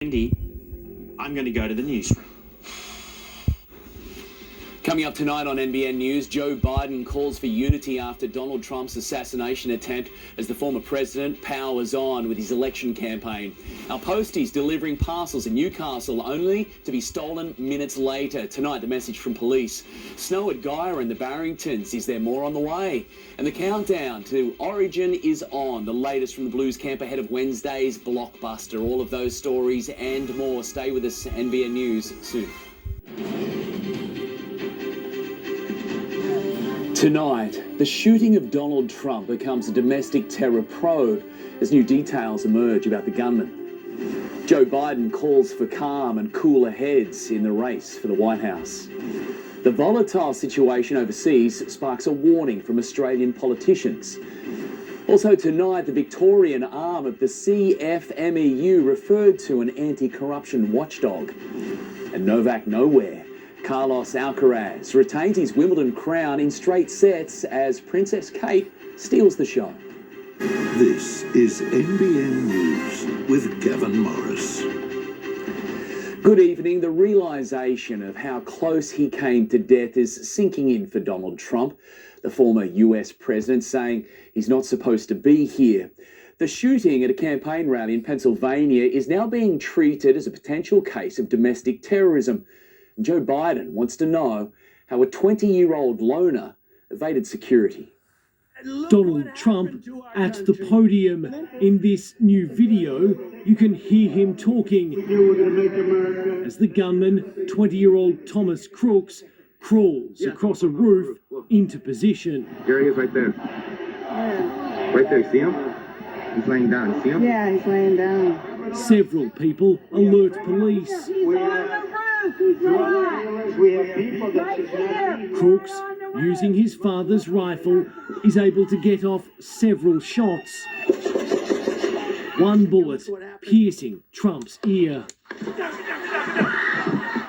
Andy, I'm going to go to the newsroom. Coming up tonight on NBN News, Joe Biden calls for unity after Donald Trump's assassination attempt as the former president powers on with his election campaign. Our posties delivering parcels in Newcastle only to be stolen minutes later. Tonight, the message from police. Snow at Guyra and the Barringtons. Is there more on the way? And the countdown to Origin is on. The latest from the Blues camp ahead of Wednesday's blockbuster. All of those stories and more. Stay with us, NBN News, soon. Tonight, the shooting of Donald Trump becomes a domestic terror probe as new details emerge about the gunman. Joe Biden calls for calm and cooler heads in the race for the White House. The volatile situation overseas sparks a warning from Australian politicians. Also tonight, the Victorian arm of the CFMEU referred to an anti-corruption watchdog. And Novak nowhere. Carlos Alcaraz retains his Wimbledon crown in straight sets as Princess Kate steals the show. This is NBN News with Gavin Morris. Good evening. The realisation of how close he came to death is sinking in for Donald Trump, the former US president, saying he's not supposed to be here. The shooting at a campaign rally in Pennsylvania is now being treated as a potential case of domestic terrorism. Joe Biden wants to know how a 20-year-old loner evaded security. Donald Trump at the podium. In this new video, you can hear him talking as the gunman, 20-year-old Thomas Crooks, crawls across a roof into position. There he is right there. Right there, see him? He's laying down, see him? Yeah, he's laying down. Several people alert police. Crooks, using his father's rifle, is able to get off several shots. One bullet piercing Trump's ear.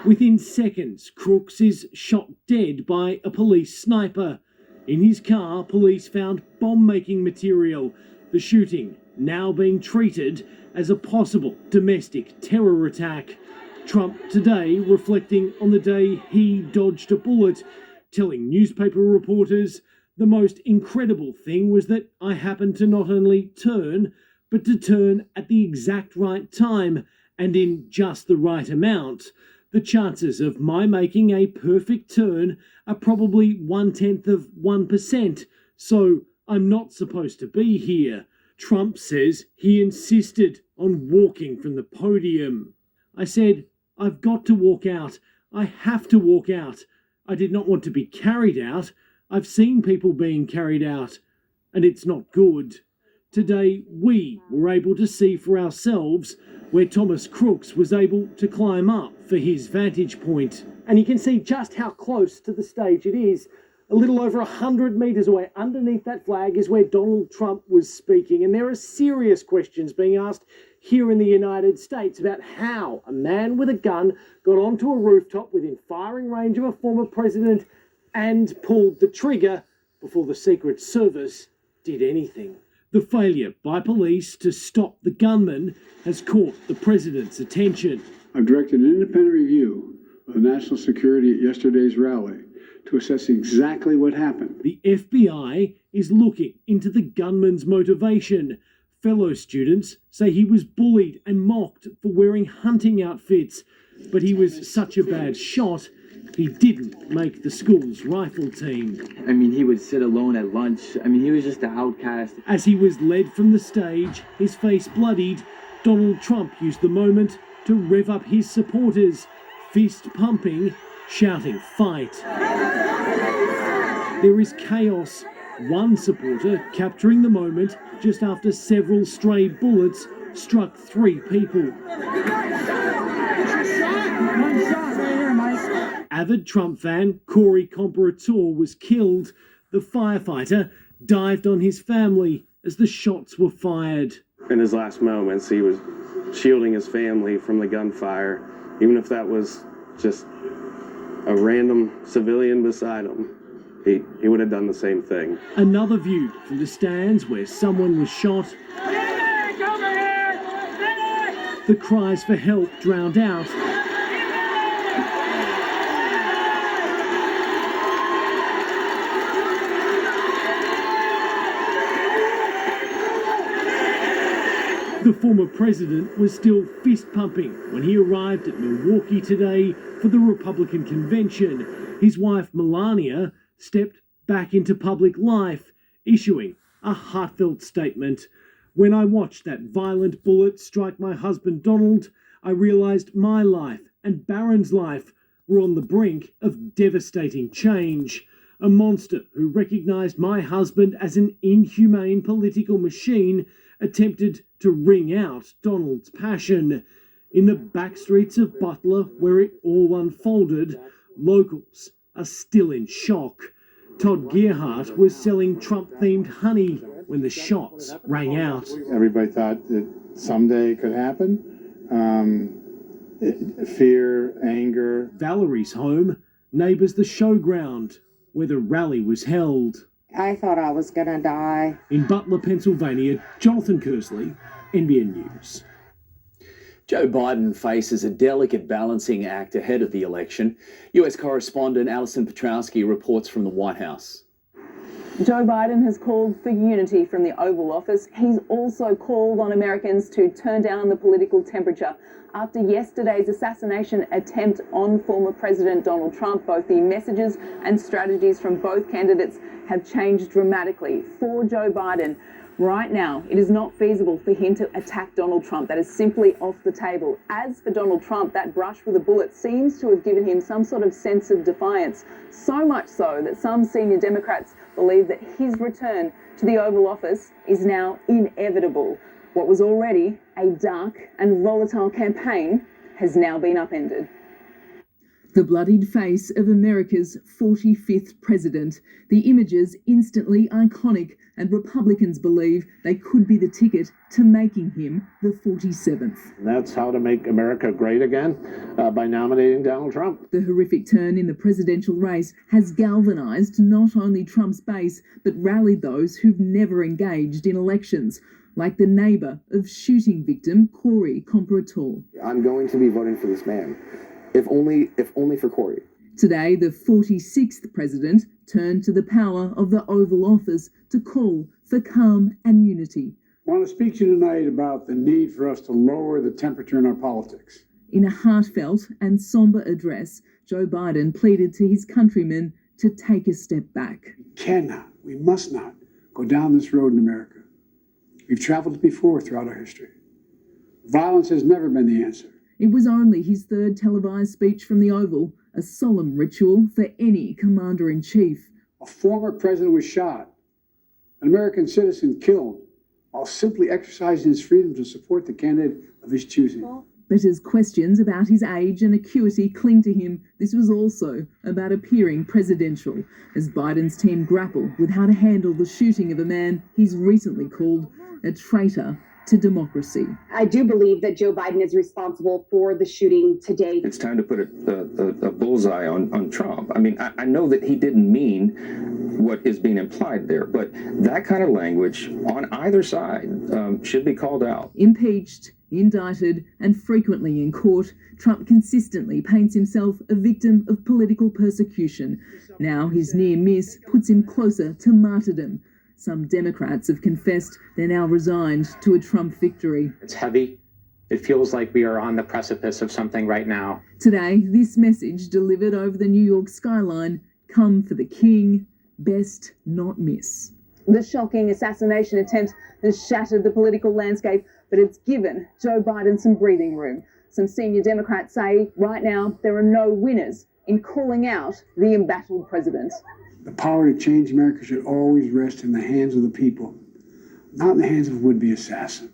Within seconds, Crooks is shot dead by a police sniper. In his car, police found bomb-making material. The shooting now being treated as a possible domestic terror attack. Trump today reflecting on the day he dodged a bullet, telling newspaper reporters, "The most incredible thing was that I happened to not only turn, but to turn at the exact right time and in just the right amount. The chances of my making a perfect turn are probably 0.1%, so I'm not supposed to be here." Trump says he insisted on walking from the podium. I said, "I've got to walk out. I have to walk out. I did not want to be carried out. I've seen people being carried out, and it's not good." Today, we were able to see for ourselves where Thomas Crooks was able to climb up for his vantage point. And you can see just how close to the stage it is. A little over 100 metres away, underneath that flag, is where Donald Trump was speaking. And there are serious questions being asked here in the United States about how a man with a gun got onto a rooftop within firing range of a former president and pulled the trigger before the Secret Service did anything. The failure by police to stop the gunman has caught the president's attention. I've directed an independent review of the national security at yesterday's rally to assess exactly what happened. The FBI is looking into the gunman's motivation. Fellow students say he was bullied and mocked for wearing hunting outfits, but he was such a bad shot, he didn't make the school's rifle team. I mean, he would sit alone at lunch. I mean, he was just an outcast. As he was led from the stage, his face bloodied, Donald Trump used the moment to rev up his supporters, fist pumping, shouting, "Fight." There is chaos. One supporter capturing the moment just after several stray bullets struck 3 people. Avid Trump fan Corey Comparator was killed. The firefighter dived on his family as the shots were fired. In his last moments, he was shielding his family from the gunfire, even if that was just a random civilian beside him. He would have done the same thing. Another view from the stands where someone was shot. the cries for help drowned out. The former president was still fist-pumping when he arrived at Milwaukee today for the Republican convention. His wife, Melania, stepped back into public life, issuing a heartfelt statement. "When I watched that violent bullet strike my husband Donald, I realised my life and Barron's life were on the brink of devastating change. A monster who recognised my husband as an inhumane political machine attempted to wring out Donald's passion. In the back streets of Butler, where it all unfolded, locals are still in shock. Todd Gearhart was selling Trump-themed honey when the shots rang out. Everybody thought that someday it could happen. Fear, anger. Valerie's home neighbours the showground where the rally was held. I thought I was gonna die. In Butler, Pennsylvania, Jonathan Kersley, NBN News. Joe Biden faces a delicate balancing act ahead of the election. US correspondent Alison Petrowski reports from the White House. Joe Biden has called for unity from the Oval Office. He's also called on Americans to turn down the political temperature. After yesterday's assassination attempt on former President Donald Trump, both the messages and strategies from both candidates have changed dramatically. For Joe Biden, right now, it is not feasible for him to attack Donald Trump. That is simply off the table. As for Donald Trump, that brush with a bullet seems to have given him some sort of sense of defiance. So much so that some senior Democrats believe that his return to the Oval Office is now inevitable. What was already a dark and volatile campaign has now been upended. The bloodied face of America's 45th president. The images instantly iconic, and Republicans believe they could be the ticket to making him the 47th. That's how to make America great again, by nominating Donald Trump. The horrific turn in the presidential race has galvanized not only Trump's base, but rallied those who've never engaged in elections, like the neighbour of shooting victim Corey Comparator. I'm going to be voting for this man, if only for Corey. Today, the 46th president turned to the power of the Oval Office to call for calm and unity. I want to speak to you tonight about the need for us to lower the temperature in our politics. In a heartfelt and sombre address, Joe Biden pleaded to his countrymen to take a step back. We must not go down this road in America. We've traveled it before throughout our history. Violence has never been the answer. It was only his third televised speech from the Oval, a solemn ritual for any commander-in-chief. A former president was shot, an American citizen killed, while simply exercising his freedom to support the candidate of his choosing. But as questions about his age and acuity cling to him, this was also about appearing presidential, as Biden's team grapple with how to handle the shooting of a man he's recently called a traitor to democracy. I do believe that Joe Biden is responsible for the shooting today. It's time to put a bullseye on Trump. I mean, I know that he didn't mean what is being implied there, but that kind of language on either side should be called out. Impeached, indicted, and frequently in court, Trump consistently paints himself a victim of political persecution. Now his near miss puts him closer to martyrdom. Some Democrats have confessed they're now resigned to a Trump victory. It's heavy. It feels like we are on the precipice of something right now. Today, this message delivered over the New York skyline: come for the king, best not miss. The shocking assassination attempt has shattered the political landscape, but it's given Joe Biden some breathing room. Some senior Democrats say right now there are no winners in calling out the embattled president. The power to change America should always rest in the hands of the people, not in the hands of a would-be assassin.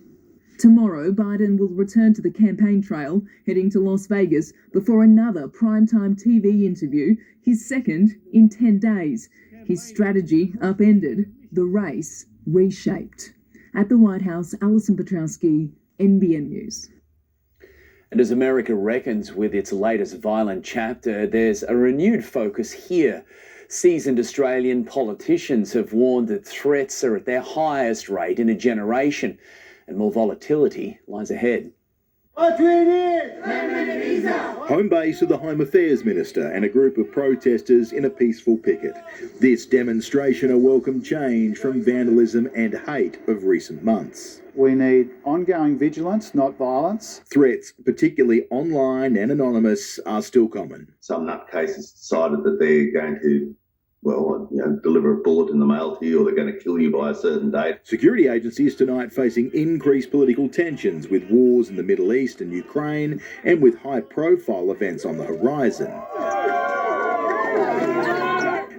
Tomorrow, Biden will return to the campaign trail, heading to Las Vegas before another primetime TV interview, his second in 10 days. His strategy upended, the race reshaped. At the White House, Alison Petrowski, NBN News. And as America reckons with its latest violent chapter, there's a renewed focus here. Seasoned Australian politicians have warned that threats are at their highest rate in a generation, and more volatility lies ahead. Home base of the Home Affairs Minister and a group of protesters in a peaceful picket. This demonstration a welcome change from vandalism and hate of recent months. We need ongoing vigilance, not violence. Threats, particularly online and anonymous, are still common. Some nutcases decided that they're going to deliver a bullet in the mail to you, or they're going to kill you by a certain date. Security agencies tonight facing increased political tensions with wars in the Middle East and Ukraine, and with high-profile events on the horizon.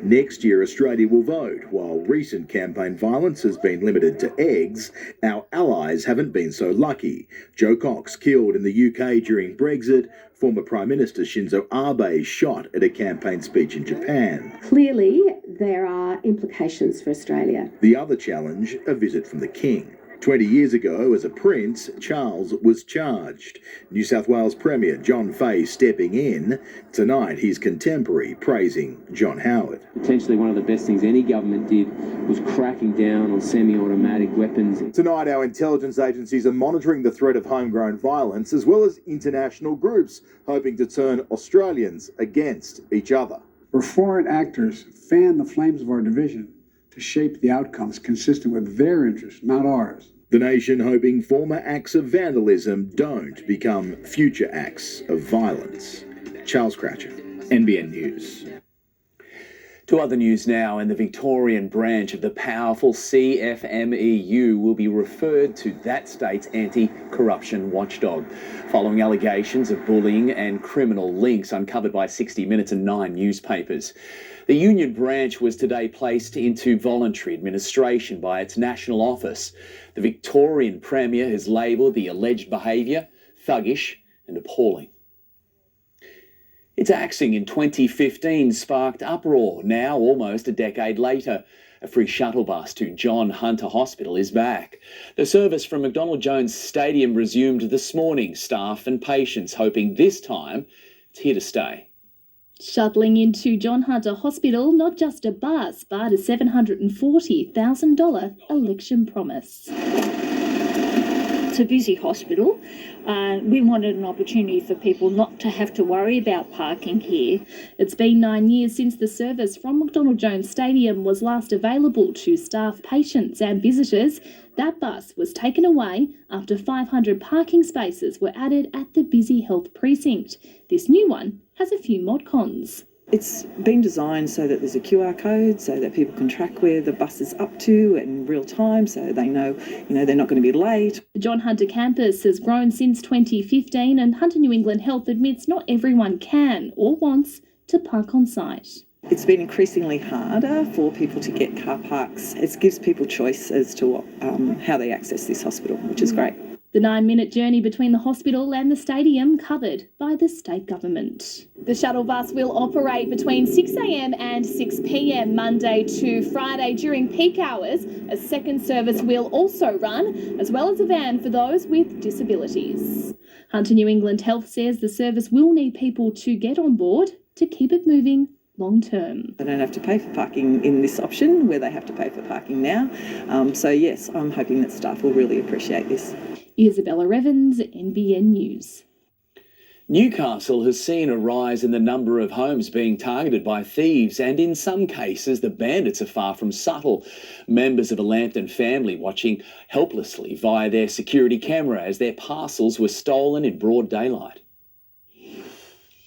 Next year, Australia will vote. While recent campaign violence has been limited to eggs, our allies haven't been so lucky. Joe Cox killed in the UK during Brexit. Former Prime Minister Shinzo Abe shot at a campaign speech in Japan. Clearly, there are implications for Australia. The other challenge, a visit from the King. 20 years ago, as a prince, Charles was charged. New South Wales Premier John Fay stepping in. Tonight, his contemporary praising John Howard. Potentially one of the best things any government did was cracking down on semi-automatic weapons. Tonight, our intelligence agencies are monitoring the threat of homegrown violence, as well as international groups hoping to turn Australians against each other. Where foreign actors fan the flames of our division to shape the outcomes consistent with their interests, not ours. The nation hoping former acts of vandalism don't become future acts of violence. Charles Cratchit, NBN News. To other news now, and the Victorian branch of the powerful CFMEU will be referred to that state's anti-corruption watchdog, following allegations of bullying and criminal links uncovered by 60 Minutes and 9 newspapers. The union branch was today placed into voluntary administration by its national office. The Victorian Premier has labelled the alleged behaviour thuggish and appalling. Its axing in 2015 sparked uproar. Now, almost a decade later, a free shuttle bus to John Hunter Hospital is back. The service from McDonald Jones Stadium resumed this morning, staff and patients hoping this time it's here to stay. Shuttling into John Hunter Hospital, not just a bus, but a $740,000 election promise. It's a busy hospital. We wanted an opportunity for people not to have to worry about parking here. It's been 9 years since the service from McDonald Jones Stadium was last available to staff, patients and visitors. That bus was taken away after 500 parking spaces were added at the busy health precinct. This new one has a few mod cons. It's been designed so that there's a QR code so that people can track where the bus is up to in real time, so they know, they're not going to be late. The John Hunter campus has grown since 2015, and Hunter New England Health admits not everyone can or wants to park on site. It's been increasingly harder for people to get car parks. It gives people choice as to how they access this hospital, which is great. The 9-minute journey between the hospital and the stadium covered by the state government. The shuttle bus will operate between 6 a.m. and 6 p.m. Monday to Friday during peak hours. A second service will also run, as well as a van for those with disabilities. Hunter New England Health says the service will need people to get on board to keep it moving long term. They don't have to pay for parking in this option where they have to pay for parking now. So yes, I'm hoping that staff will really appreciate this. Isabella Evans, NBN News. Newcastle has seen a rise in the number of homes being targeted by thieves, and in some cases the bandits are far from subtle. Members of a Lambton family watching helplessly via their security camera as their parcels were stolen in broad daylight.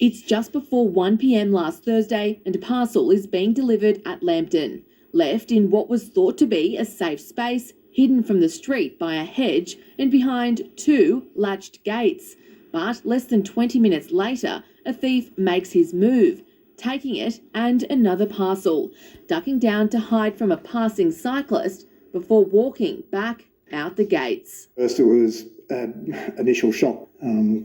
It's just before 1 p.m. last Thursday and a parcel is being delivered at Lambton. Left in what was thought to be a safe space, hidden from the street by a hedge and behind 2 latched gates. But less than 20 minutes later, a thief makes his move, taking it and another parcel, ducking down to hide from a passing cyclist before walking back out the gates. First it was initial shock,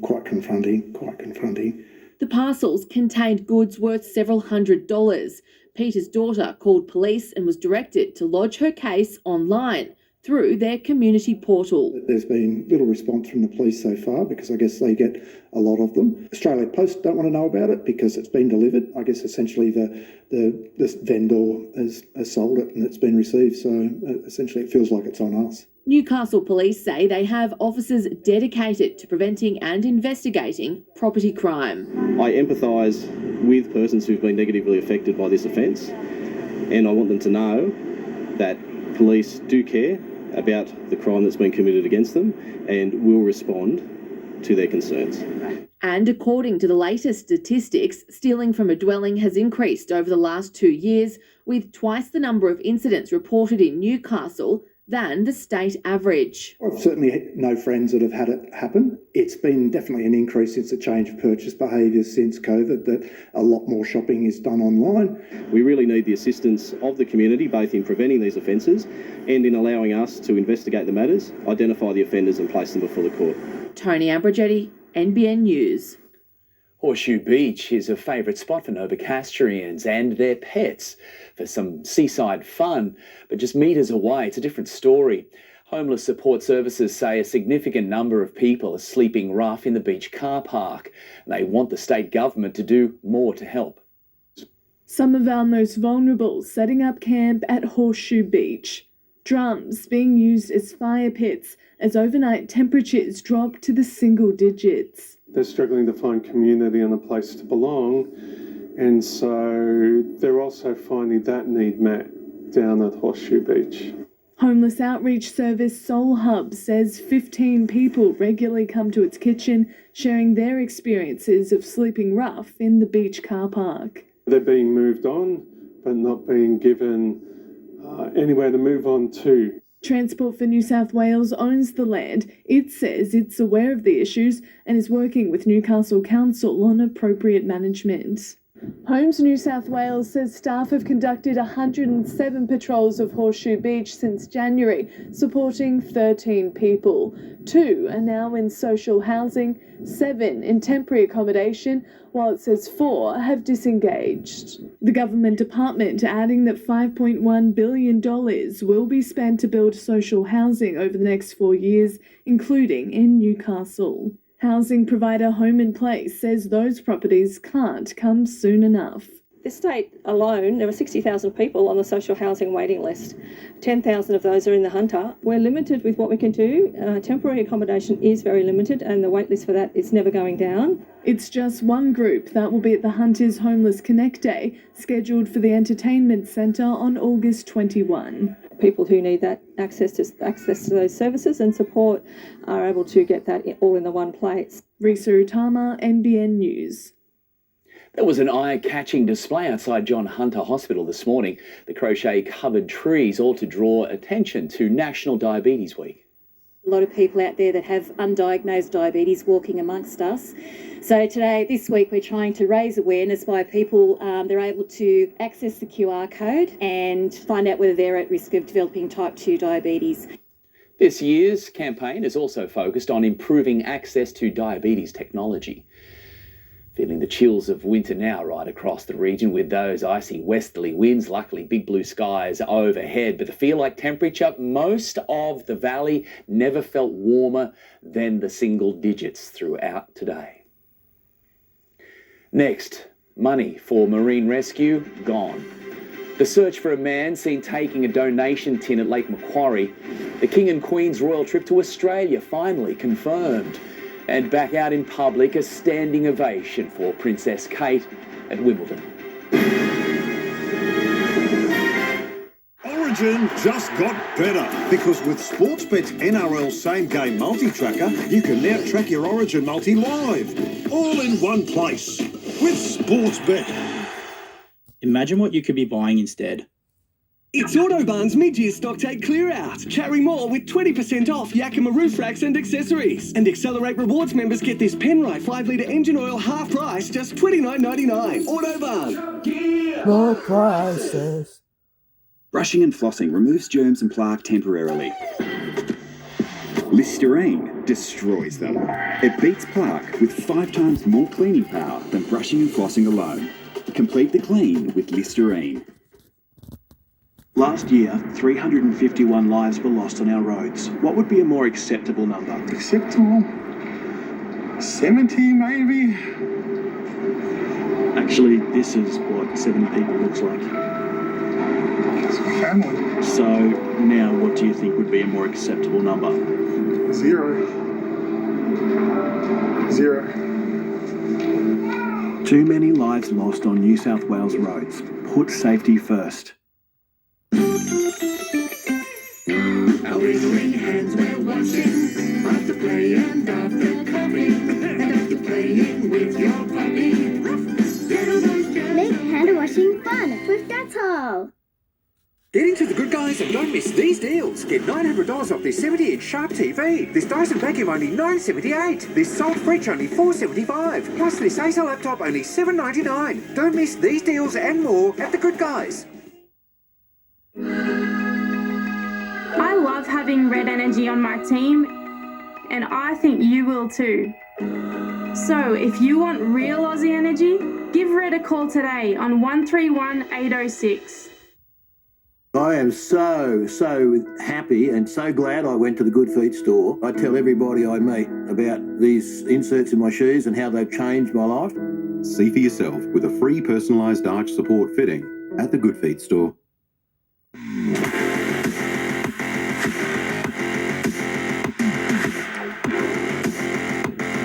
quite confronting. The parcels contained goods worth several $100s. Peter's daughter called police and was directed to lodge her case online. through their community portal. There's been little response from the police so far because I guess they get a lot of them. Australia Post don't want to know about it because it's been delivered. I guess essentially the vendor has sold it and it's been received. So essentially it feels like it's on us. Newcastle Police say they have officers dedicated to preventing and investigating property crime. I empathise with persons who've been negatively affected by this offence, and I want them to know that police do care about the crime that's been committed against them and will respond to their concerns. And according to the latest statistics, stealing from a dwelling has increased over the last 2 years, with twice the number of incidents reported in Newcastle than the state average. I've certainly no friends that have had it happen. It's been definitely an increase since the change of purchase behaviours since COVID, that a lot more shopping is done online. We really need the assistance of the community, both in preventing these offences and in allowing us to investigate the matters, identify the offenders and place them before the court. Tony Abragetti, NBN News. Horseshoe Beach is a favourite spot for Novocastrians and their pets for some seaside fun, but just metres away, it's a different story. Homeless support services say a significant number of people are sleeping rough in the beach car park, and they want the state government to do more to help. Some of our most vulnerable setting up camp at Horseshoe Beach. Drums being used as fire pits as overnight temperatures drop to the single digits. They're struggling to find community and a place to belong, and so they're also finding that need met down at Horseshoe Beach. Homeless outreach service Soul Hub says 15 people regularly come to its kitchen, sharing their experiences of sleeping rough in the beach car park. They're being moved on, but not being given anywhere to move on to. Transport for New South Wales owns the land. It says it's aware of the issues and is working with Newcastle Council on appropriate management. Homes New South Wales says staff have conducted 107 patrols of Horseshoe Beach since January, supporting 13 people. 2 are now in social housing, 7 in temporary accommodation, while it says 4 have disengaged. The government department adding that $5.1 billion will be spent to build social housing over the next 4 years, including in Newcastle. Housing provider Home in Place says those properties can't come soon enough. This state alone, there are 60,000 people on the social housing waiting list. 10,000 of those are in the Hunter. We're limited with what we can do. Temporary accommodation is very limited and the wait list for that is never going down. It's just one group that will be at the Hunter's Homeless Connect Day, scheduled for the Entertainment Centre on August 21. People who need that access to those services and support are able to get that all in the one place. Risa Utama, NBN News. There was an eye-catching display outside John Hunter Hospital this morning. The crochet-covered trees, all to draw attention to National Diabetes Week. A lot of people out there that have undiagnosed diabetes walking amongst us. So this week, we're trying to raise awareness by people. They're able to access the QR code and find out whether they're at risk of developing type 2 diabetes. This year's campaign is also focused on improving access to diabetes technology. Feeling the chills of winter now right across the region with those icy westerly winds. Luckily, big blue skies overhead, but the feel-like temperature, most of the valley never felt warmer than the single digits throughout today. Next, money for marine rescue gone. The search for a man seen taking a donation tin at Lake Macquarie. The King and Queen's royal trip to Australia finally confirmed. And back out in public, a standing ovation for Princess Kate at Wimbledon. Origin just got better because with Sportsbet's NRL Same Game Multi-Tracker, you can now track your Origin multi live, all in one place with Sportsbet. Imagine what you could be buying instead. It's Autobarn's mid-year stock take clear out. Carry more with 20% off Yakima roof racks and accessories. And Accelerate Rewards members get this Penrite 5-litre engine oil half price, just $29.99. Autobarn. Low prices. Brushing and flossing removes germs and plaque temporarily. Listerine destroys them. It beats plaque with 5 times more cleaning power than brushing and flossing alone. Complete the clean with Listerine. Last year, 351 lives were lost on our roads. What would be a more acceptable number? Acceptable? 70 maybe? Actually, this is what 70 people looks like. It's my family. So, now what do you think would be a more acceptable number? 0. Too many lives lost on New South Wales roads. Put safety first. Always clean hands while washing, after play and after coffee, and after playing with your puppy. Make hand washing fun with Dettol. Get into the Good Guys and don't miss these deals. Get $900 off this 70-inch Sharp TV. This Dyson vacuum only $978. This Salt fridge only $475. Plus this Acer laptop only $799. Don't miss these deals and more at the Good Guys. I love having Red Energy on my team, and I think you will too. So if you want real Aussie energy, give Red a call today on 131 806. I am so happy and so glad I went to the Good Feet store. I tell everybody I meet about these inserts in my shoes and how they've changed my life. See for yourself with a free personalised arch support fitting at the Good Feet store.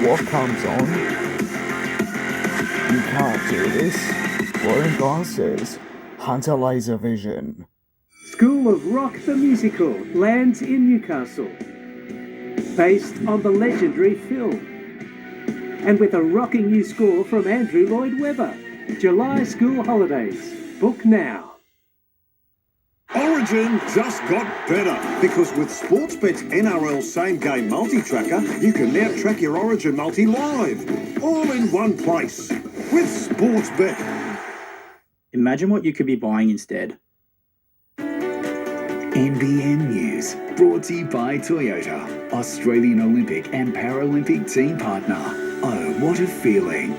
What comes on? You can't do this. Wearing glasses. Hunter Laser Vision. School of Rock the Musical lands in Newcastle. Based on the legendary film. And with a rocking new score from Andrew Lloyd Webber. July School Holidays. Book now. Origin just got better because with Sportsbet's NRL Same Game Multi-Tracker, you can now track your Origin multi live, all in one place, with Sportsbet. Imagine what you could be buying instead. NBN News, brought to you by Toyota, Australian Olympic and Paralympic team partner. Oh, what a feeling.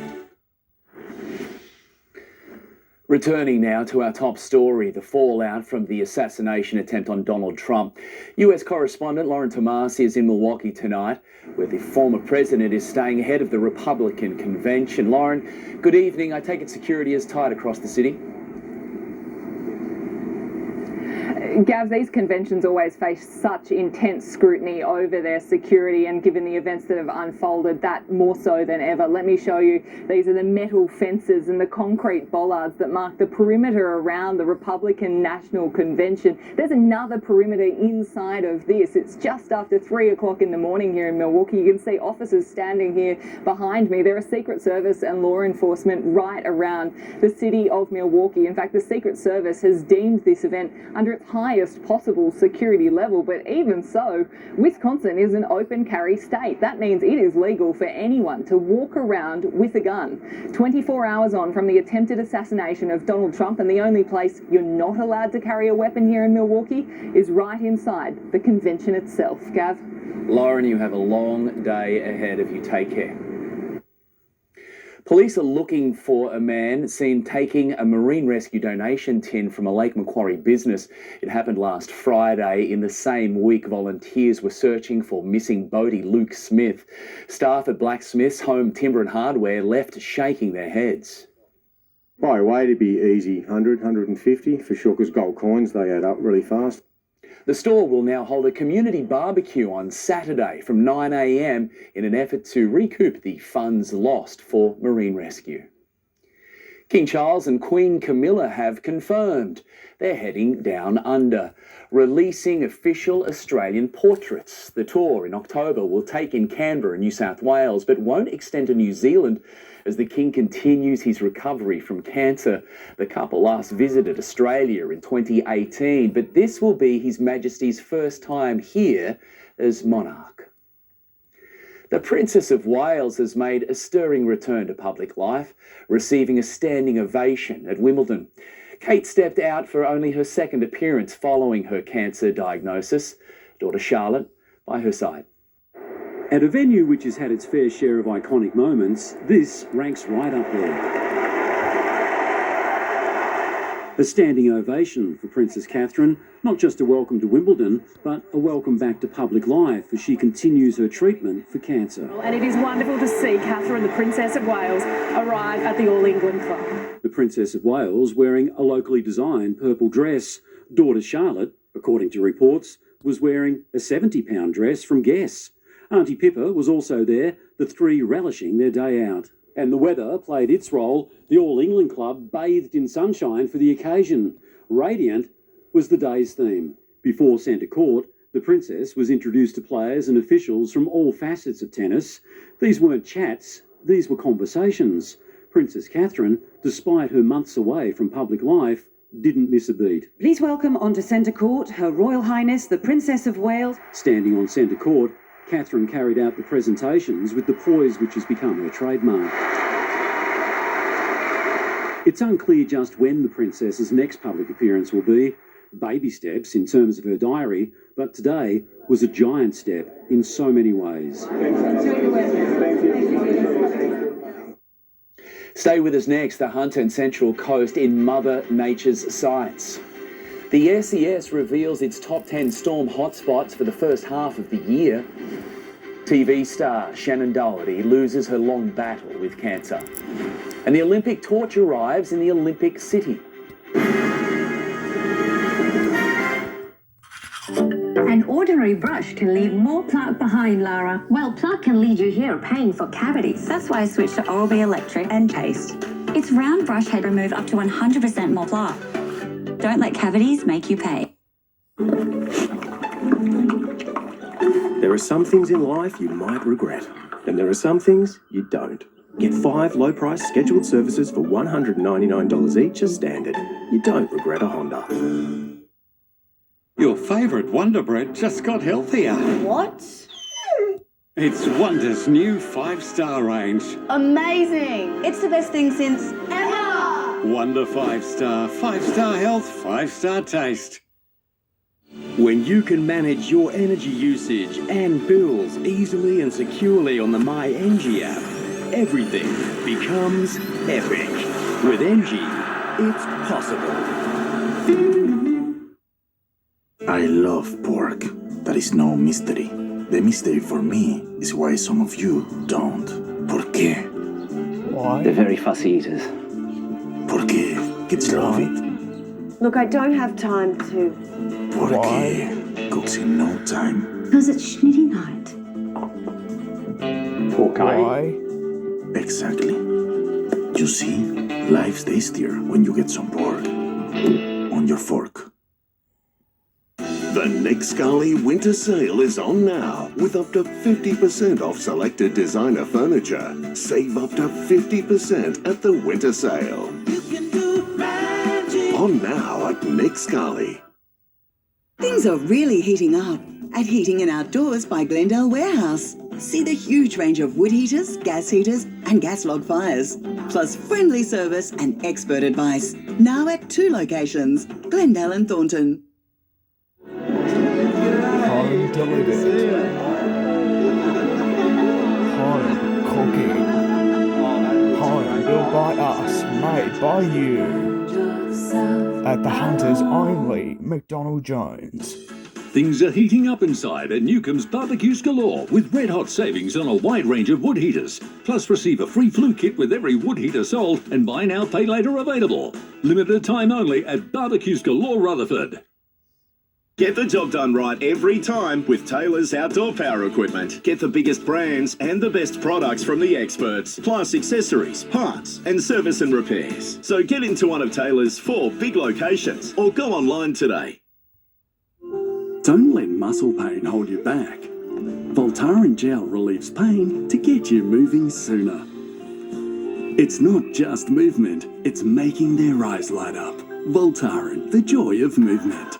Returning now to our top story, the fallout from the assassination attempt on Donald Trump. US correspondent Lauren Tomasi is in Milwaukee tonight, where the former president is staying ahead of the Republican convention. Lauren, good evening. I take it security is tight across the city? Gav, these conventions always face such intense scrutiny over their security, and given the events that have unfolded, that more so than ever. Let me show you. These are the metal fences and the concrete bollards that mark the perimeter around the Republican National Convention. There's another perimeter inside of this. It's just after 3 o'clock in the morning here in Milwaukee. You can see officers standing here behind me. There are Secret Service and law enforcement right around the city of Milwaukee. In fact, the Secret Service has deemed this event under its highest possible security level, but even so, Wisconsin is an open carry state. That means it is legal for anyone to walk around with a gun. 24 hours on from the attempted assassination of Donald Trump, and the only place you're not allowed to carry a weapon here in Milwaukee is right inside the convention itself. Gav? Lauren, you have a long day ahead of you. Take care. Police are looking for a man seen taking a marine rescue donation tin from a Lake Macquarie business. It happened last Friday. In the same week, volunteers were searching for missing boatie Luke Smith. Staff at Blacksmith's Home Timber and Hardware left shaking their heads. By weight, it'd be easy 100, 150 for sure, because gold coins, they add up really fast. The store will now hold a community barbecue on Saturday from 9 a.m. in an effort to recoup the funds lost for marine rescue. King Charles and Queen Camilla have confirmed they're heading down under, releasing official Australian portraits. The tour in October will take in Canberra, New South Wales, but won't extend to New Zealand as the King continues his recovery from cancer. The couple last visited Australia in 2018, but this will be His Majesty's first time here as monarch. The Princess of Wales has made a stirring return to public life, receiving a standing ovation at Wimbledon. Kate stepped out for only her second appearance following her cancer diagnosis. Daughter Charlotte by her side. At a venue which has had its fair share of iconic moments, this ranks right up there. A standing ovation for Princess Catherine, not just a welcome to Wimbledon, but a welcome back to public life as she continues her treatment for cancer. And it is wonderful to see Catherine, the Princess of Wales, arrive at the All England Club. The Princess of Wales wearing a locally designed purple dress. Daughter Charlotte, according to reports, was wearing a £70 dress from Guess. Auntie Pippa was also there, the three relishing their day out. And the weather played its role. The All England Club bathed in sunshine for the occasion. Radiant was the day's theme. Before centre court, the Princess was introduced to players and officials from all facets of tennis. These weren't chats, these were conversations. Princess Catherine, despite her months away from public life, didn't miss a beat. Please welcome onto centre court Her Royal Highness the Princess of Wales. Standing on centre court, Catherine carried out the presentations with the poise which has become her trademark. It's unclear just when the Princess's next public appearance will be. Baby steps in terms of her diary, but today was a giant step in so many ways. Stay with us next, the Hunter and Central Coast in Mother Nature's sights. The SES reveals its top 10 storm hotspots for the first half of the year. TV star Shannon Doherty loses her long battle with cancer. And the Olympic torch arrives in the Olympic City. An ordinary brush can leave more plaque behind, Lara. Well, plaque can lead you here paying for cavities. That's why I switched to Oral-B Electric and Taste. Its round brush head removes up to 100% more plaque. Don't let cavities make you pay. There are some things in life you might regret, and there are some things you don't. Get 5 low-price scheduled services for $199 each as standard. You don't regret a Honda. Your favourite Wonder Bread just got healthier. What? It's Wonder's new 5-star range. Amazing! It's the best thing since ever! Wonder 5-star. 5-star health, 5-star taste. When you can manage your energy usage and bills easily and securely on the MyEnergy app, everything becomes epic. With Engie, it's possible. I love pork. That is no mystery. The mystery for me is why some of you don't. ¿Por qué? Why? They're very fussy eaters. Porque kids love it. Look, I don't have time to... Porque cooks in no time. Because it's schnitty night. Why? Exactly. You see, life's tastier when you get some pork on your fork. The Nick Scully Winter Sale is on now with up to 50% off selected designer furniture. Save up to 50% at the Winter Sale. On now at Nick Scully. Things are really heating up at Heating and Outdoors by Glendale Warehouse. See the huge range of wood heaters, gas heaters and gas log fires, plus friendly service and expert advice. Now at 2 locations, Glendale and Thornton. Home delivered. Home cooking. Home built by us, made by you. At the Hunter's only McDonald Jones. Things are heating up inside at Newcomb's Barbecues Galore with red-hot savings on a wide range of wood heaters. Plus receive a free flue kit with every wood heater sold and buy now, pay later available. Limited time only at Barbecues Galore, Rutherford. Get the job done right every time with Taylor's Outdoor Power Equipment. Get the biggest brands and the best products from the experts, plus accessories, parts and service and repairs. So get into one of Taylor's 4 big locations or go online today. Don't let muscle pain hold you back. Voltaren Gel relieves pain to get you moving sooner. It's not just movement, it's making their eyes light up. Voltaren, the joy of movement.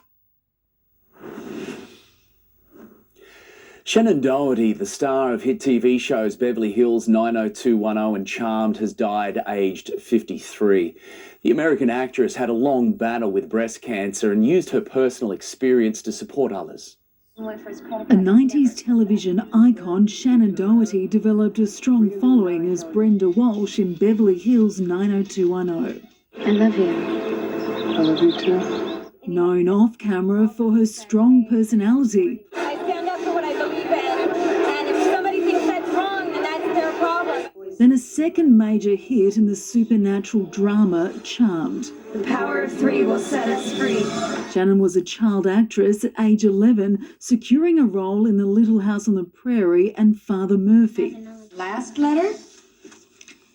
Shannon Doherty, the star of hit TV shows Beverly Hills 90210 and Charmed, has died aged 53. The American actress had a long battle with breast cancer and used her personal experience to support others. A 90s television icon, Shannon Doherty developed a strong following as Brenda Walsh in Beverly Hills 90210. I love you. trying to do too. Known off camera for her strong personality, I stand up for what I believe in, and if somebody thinks that's wrong, then that's their problem. then a second major hit in the supernatural drama Charmed. The power of three will set us free. Shannon was a child actress at age 11, securing a role in The Little House on the Prairie and Father Murphy. Last letter?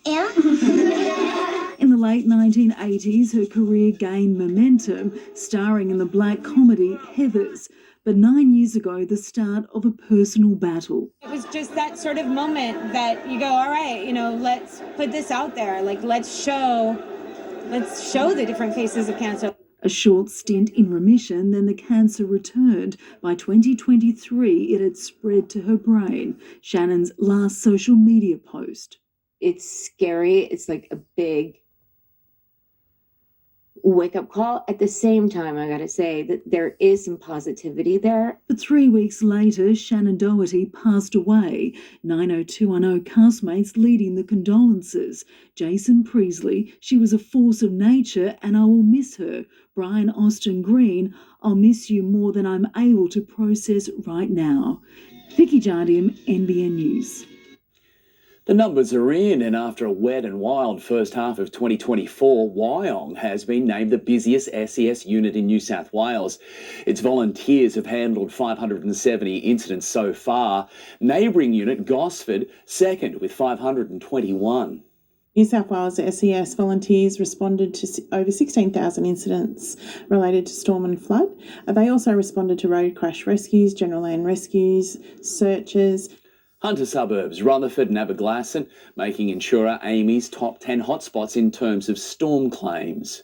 Yeah. In the late 1980s, her career gained momentum, starring in the black comedy Heathers. But 9 years ago, the start of a personal battle. It was just that sort of moment that you go, all right, let's put this out there. Like, let's show the different faces of cancer. A short stint in remission, then the cancer returned. By 2023, it had spread to her brain. Shannon's last social media post. It's scary. It's like a big wake-up call. At the same time, I gotta say that there is some positivity there. But 3 weeks later, Shannon Doherty passed away. 90210 castmates leading the condolences. Jason Priestley, she was a force of nature and I will miss her. Brian Austin Green, I'll miss you more than I'm able to process right now. Vicky Jardim, NBN News. The numbers are in, and after a wet and wild first half of 2024, Wyong has been named the busiest SES unit in New South Wales. Its volunteers have handled 570 incidents so far. Neighbouring unit Gosford, second with 521. New South Wales SES volunteers responded to over 16,000 incidents related to storm and flood. They also responded to road crash rescues, general land rescues, searches. Hunter suburbs, Rutherford and Aberglasslyn, making insurer Amy's top 10 hotspots in terms of storm claims.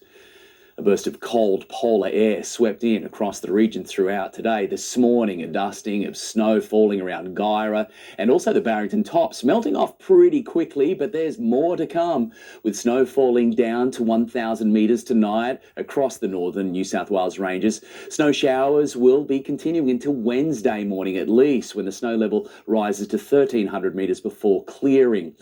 A burst of cold polar air swept in across the region throughout today. This morning, a dusting of snow falling around Guyra and also the Barrington Tops, melting off pretty quickly, but there's more to come, with snow falling down to 1,000 metres tonight across the northern New South Wales ranges. Snow showers will be continuing until Wednesday morning at least, when the snow level rises to 1,300 metres before clearing.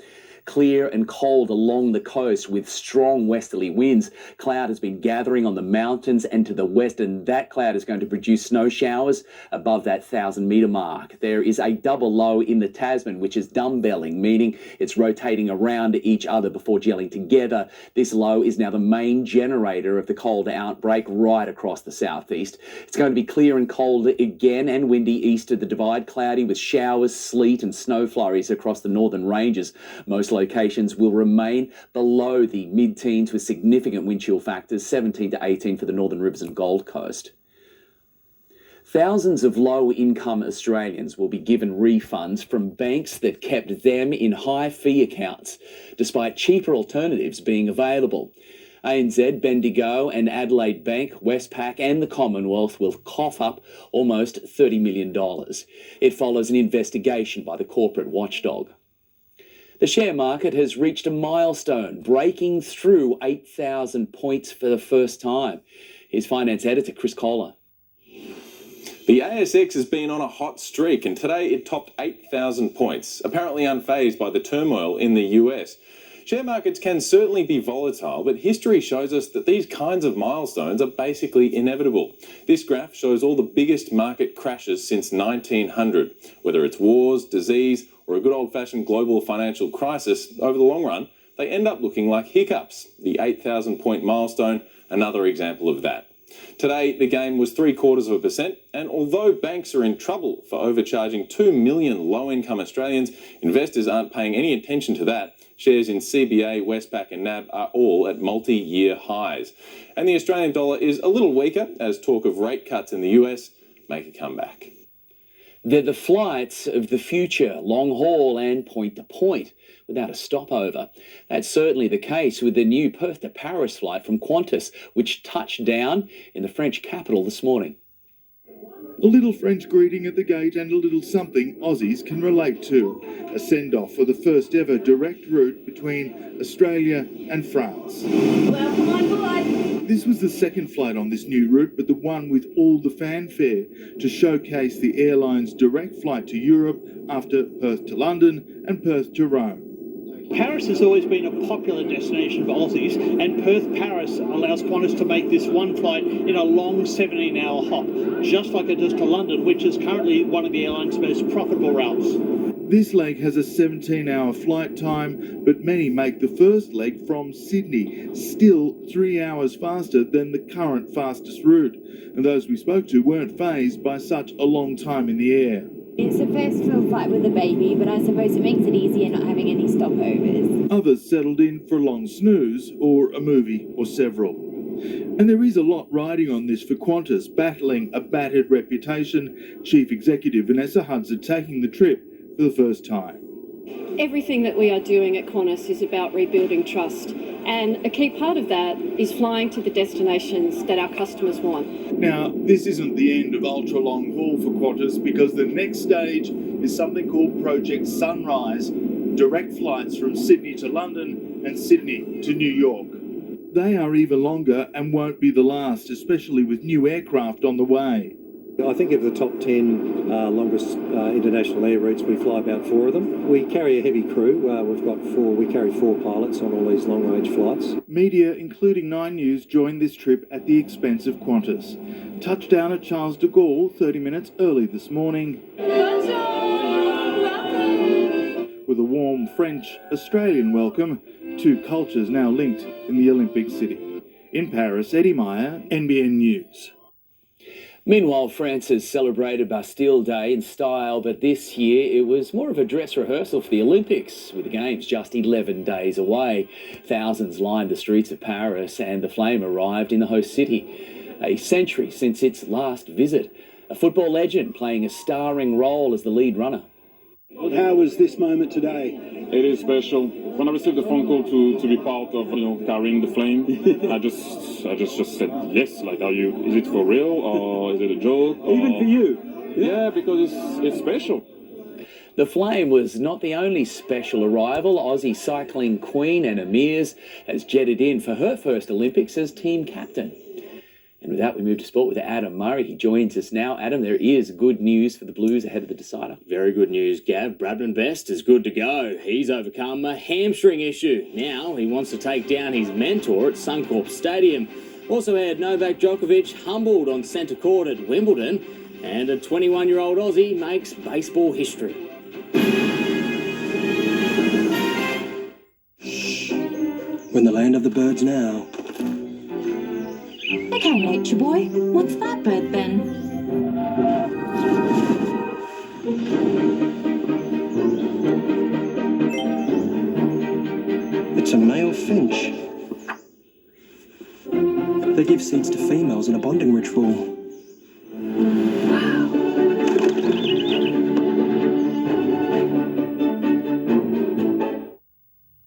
Clear and cold along the coast with strong westerly winds. Cloud has been gathering on the mountains and to the west, and that cloud is going to produce snow showers above that 1,000-metre mark. There is a double low in the Tasman, which is dumbbelling, meaning it's rotating around each other before gelling together. This low is now the main generator of the cold outbreak right across the southeast. It's going to be clear and cold again and windy east of the Divide, cloudy with showers, sleet and snow flurries across the northern ranges. Most locations will remain below the mid-teens with significant wind chill factors, 17 to 18 for the Northern Rivers and Gold Coast. Thousands of low-income Australians will be given refunds from banks that kept them in high-fee accounts, despite cheaper alternatives being available. ANZ, Bendigo and Adelaide Bank, Westpac and the Commonwealth will cough up almost $30 million. It follows an investigation by the corporate watchdog. The share market has reached a milestone, breaking through 8,000 points for the first time. Here's finance editor Chris Kohler. The ASX has been on a hot streak, and today it topped 8,000 points, apparently unfazed by the turmoil in the US. Share markets can certainly be volatile, but history shows us that these kinds of milestones are basically inevitable. This graph shows all the biggest market crashes since 1900. Whether it's wars, disease, or a good old-fashioned global financial crisis, over the long run, they end up looking like hiccups. The 8,000-point milestone, another example of that. Today, the gain was 0.75%, and although banks are in trouble for overcharging 2 million low-income Australians, investors aren't paying any attention to that. Shares in CBA, Westpac and NAB are all at multi-year highs. And the Australian dollar is a little weaker as talk of rate cuts in the US make a comeback. They're the flights of the future, long haul and point to point, without a stopover. That's certainly the case with the new Perth to Paris flight from Qantas, which touched down in the French capital this morning. A little French greeting at the gate and a little something Aussies can relate to. A send-off for the first ever direct route between Australia and France. Welcome on board. This was the second flight on this new route, but the one with all the fanfare to showcase the airline's direct flight to Europe after Perth to London and Perth to Rome. Paris has always been a popular destination for Aussies, and Perth-Paris allows Qantas to make this one flight in a long 17-hour hop, just like it does to London, which is currently one of the airline's most profitable routes. This leg has a 17-hour flight time, but many make the first leg from Sydney, still 3 hours faster than the current fastest route. And those we spoke to weren't fazed by such a long time in the air. It's a first full flight with a baby, but I suppose it makes it easier not having any stopovers. Others settled in for a long snooze or a movie or several. And there is a lot riding on this for Qantas, battling a battered reputation. Chief Executive Vanessa Hudson taking the trip for the first time. Everything that we are doing at Qantas is about rebuilding trust, and a key part of that is flying to the destinations that our customers want. Now, this isn't the end of ultra-long haul for Qantas, because the next stage is something called Project Sunrise, direct flights from Sydney to London and Sydney to New York. They are even longer and won't be the last, especially with new aircraft on the way. I think of the top 10 longest international air routes, we fly about 4 of them. We carry a heavy crew. We carry 4 pilots on all these long-range flights. Media, including 9 News, joined this trip at the expense of Qantas. Touchdown at Charles de Gaulle 30 minutes early this morning. With a warm French-Australian welcome, 2 cultures now linked in the Olympic city. In Paris, Eddie Meyer, NBN News. Meanwhile, France has celebrated Bastille Day in style, but this year it was more of a dress rehearsal for the Olympics, with the Games just 11 days away. Thousands lined the streets of Paris, and the flame arrived in the host city. A century since its last visit. A football legend playing a starring role as the lead runner. How was this moment today? It is special. When I received the phone call to be part of, carrying the flame, I just said yes. Like, is it for real or is it a joke? Even for you? Yeah, because it's special. The flame was not the only special arrival. Aussie cycling queen Anna Mears has jetted in for her first Olympics as team captain. And with that, we move to sport with Adam Murray. He joins us now. Adam, there is good news for the Blues ahead of the decider. Very good news, Gav. Bradman Best is good to go. He's overcome a hamstring issue. Now he wants to take down his mentor at Suncorp Stadium. Also had Novak Djokovic humbled on centre court at Wimbledon. And a 21-year-old Aussie makes baseball history. We're in the land of the birds now. Okay, nature boy, what's that bird then? It's a male finch. They give seeds to females in a bonding ritual.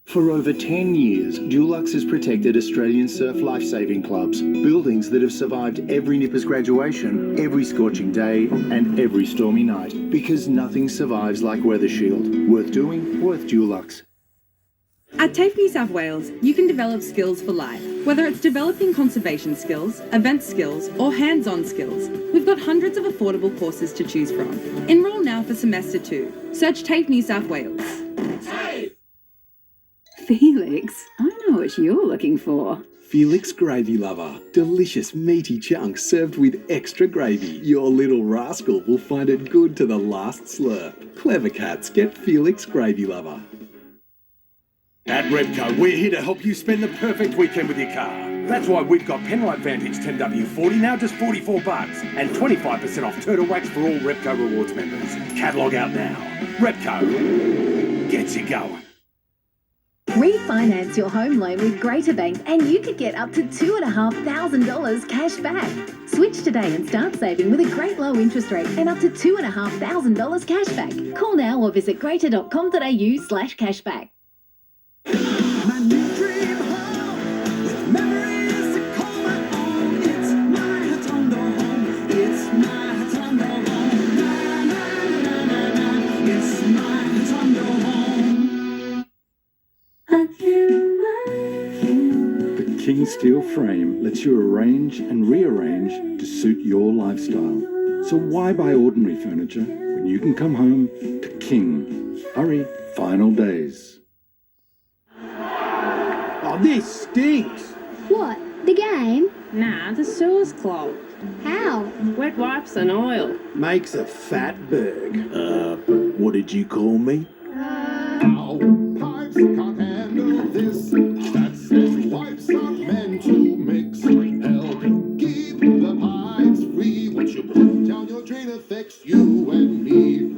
For over 10 years, Dulux has protected Australian surf lifesaving clubs, buildings that have survived every Nippers graduation, every scorching day, and every stormy night. Because nothing survives like Weather Shield. Worth doing, worth Dulux. At TAFE New South Wales, you can develop skills for life. Whether it's developing conservation skills, event skills, or hands-on skills, we've got hundreds of affordable courses to choose from. Enrol now for semester 2. Search TAFE New South Wales. Felix, I know what you're looking for. Felix Gravy Lover. Delicious meaty chunks served with extra gravy. Your little rascal will find it good to the last slurp. Clever cats get Felix Gravy Lover. At Repco, we're here to help you spend the perfect weekend with your car. That's why we've got Penrite Vantage 10W40 now just $44 and 25% off Turtle Wax for all Repco Rewards members. Catalogue out now. Repco gets you going. Refinance your home loan with Greater Bank and you could get up to $2,500 cash back. Switch today and start saving with a great low interest rate and up to $2,500 cash back. Call now or visit greater.com.au/cashback. The King Steel frame lets you arrange and rearrange to suit your lifestyle. So why buy ordinary furniture when you can come home to King? Hurry, final days. Oh, this stinks. What? The game? Nah, the sewer's clogged. How? Wet wipes and oil. Makes a fat berg. What did you call me? Uh... Pipes can't handle this. That's when wipes are meant to mix. Help keep the pipes free. What you put down your drain affects you and me.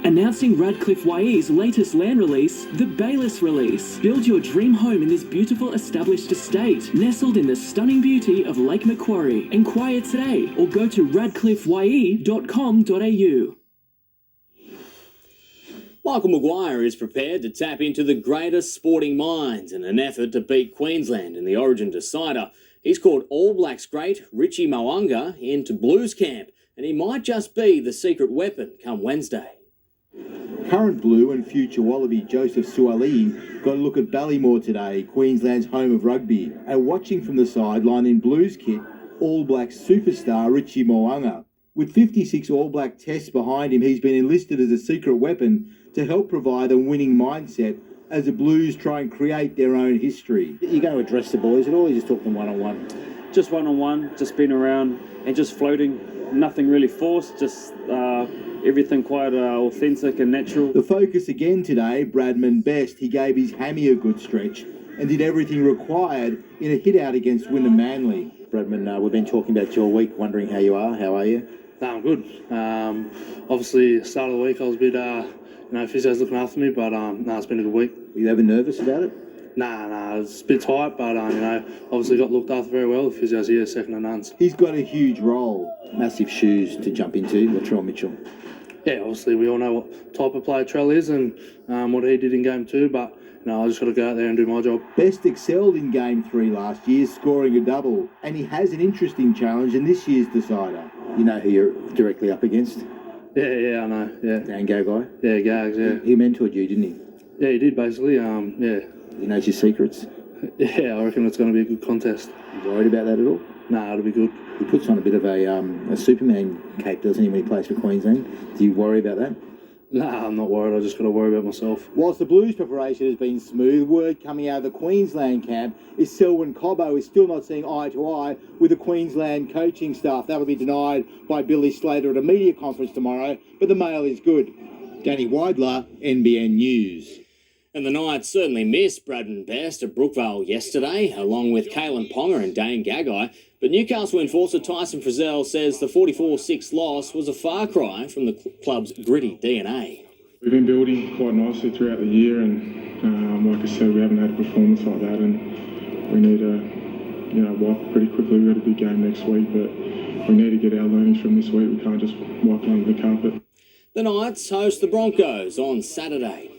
Announcing Radcliffe YE's latest land release, the Baylis release. Build your dream home in this beautiful established estate, nestled in the stunning beauty of Lake Macquarie. Inquire today or go to radcliffeye.com.au. Michael Maguire is prepared to tap into the greatest sporting minds in an effort to beat Queensland in the Origin decider. He's called All Blacks great Richie Mo'unga into Blues camp, and he might just be the secret weapon come Wednesday. Current Blue and future Wallaby Joseph Suaalii got a look at Ballymore today, Queensland's home of rugby, and watching from the sideline in Blues kit, All Blacks superstar Richie Mo'unga. With 56 All Black tests behind him, he's been enlisted as a secret weapon to help provide a winning mindset as the Blues try and create their own history. You're going to address the boys at all, or you just talk them one-on-one? Just one-on-one, just been around and just floating. Nothing really forced, just everything quite authentic and natural. The focus again today, Bradman Best. He gave his hammy a good stretch and did everything required in a hit-out against Wynnum Manly. Bradman, we've been talking about your week, wondering how you are. How are you? No, I'm good. Obviously, start of the week I was a bit, physio's looking after me, but it's been a good week. Were you ever nervous about it? Nah, it's a bit tight, but obviously got looked after very well. The physio's here, second to none. He's got a huge role. Massive shoes to jump into, Latrell Mitchell. Yeah, obviously we all know what type of player Trell is and what he did in game 2, but I just got to go out there and do my job. Best excelled in game 3 last year, scoring a double, and he has an interesting challenge in this year's decider. You know who you're directly up against? Yeah, I know. Yeah. Dan Gagai? Yeah, Gags. Yeah. He mentored you, didn't he? Yeah, he did basically. Yeah. He knows your secrets. Yeah, I reckon it's going to be a good contest. You worried about that at all? Nah, it'll be good. He puts on a bit of a Superman cape, doesn't he, when he plays for Queensland? Do you worry about that? Nah, I'm not worried. I just got to worry about myself. Whilst the Blues preparation has been smooth, word coming out of the Queensland camp is Selwyn Cobbo is still not seeing eye to eye with the Queensland coaching staff. That will be denied by Billy Slater at a media conference tomorrow, but the mail is good. Danny Weidler, NBN News. And the Knights certainly missed Bradman Best at Brookvale yesterday, along with Kalen Ponga and Dane Gagai. But Newcastle enforcer Tyson Frizzell says the 44-6 loss was a far cry from the club's gritty DNA. We've been building quite nicely throughout the year, and like I said, we haven't had a performance like that, and we need to, wipe pretty quickly. We've got a big game next week, but we need to get our learnings from this week. We can't just wipe it under the carpet. The Knights host the Broncos on Saturday.